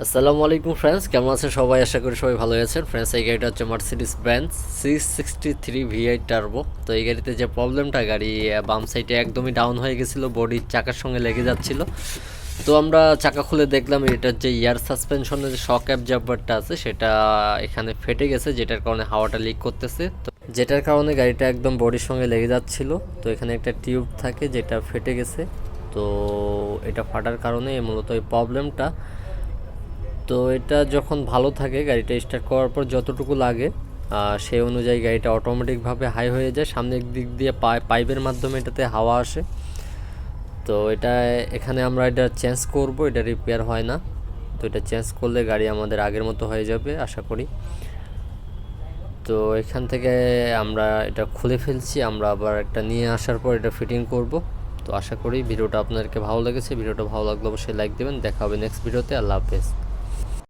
আসসালামু আলাইকুম ফ্রেন্ডস, কেমন আছেন সবাই? আশা করি সবাই ভালো আছেন। ফ্রেন্ডস, এই গাড়িটা হচ্ছে Mercedes Benz C63 V8 turbo. তো এই গাড়িতে যে প্রবলেমটা, গাড়ি বাম সাইডে একদমই ডাউন হয়ে গেছিলো, বডির চাকার সঙ্গে লেগে যাচ্ছিল। তো আমরা চাকা খুলে দেখলাম এটার যে ইয়ার সাসপেনশনের যে শক অ্যাবজর্বারটা আছে সেটা এখানে ফেটে গেছে, যেটার কারণে হাওয়াটা লিক করতেছে। তো যেটার কারণে গাড়িটা একদম বডির সঙ্গে লেগে যাচ্ছিল। তো এখানে একটা টিউব থাকে যেটা ফেটে গেছে। তো এটা ফাটার কারণে মূলত এই প্রবলেমটা। তো এটা যখন ভালো থাকে, গাড়িটা স্টার্ট করার পর যতটুকু লাগে সেই অনুযায়ী গাড়িটা অটোমেটিকভাবে হাই হয়ে যায়। সামনের দিক দিয়ে পাইপের মাধ্যমে এটাতে হাওয়া আসে। তো এটা এখানে আমরা এটা চেঞ্জ করব, এটা রিপেয়ার হয় না। তো এটা চেঞ্জ করলে গাড়ি আমাদের আগের মতো হয়ে যাবে আশা করি। তো এখান থেকে আমরা এটা খুলে ফেলছি, আমরা আবার একটা নিয়ে আসার পর এটা ফিটিং করব। তো আশা করি ভিডিওটা আপনাদেরকে ভালো লেগেছে। ভিডিওটা ভালো লাগলে অবশ্যই লাইক দেবেন। দেখা হবে নেক্সট ভিডিওতে। আল্লাহ হাফেজ।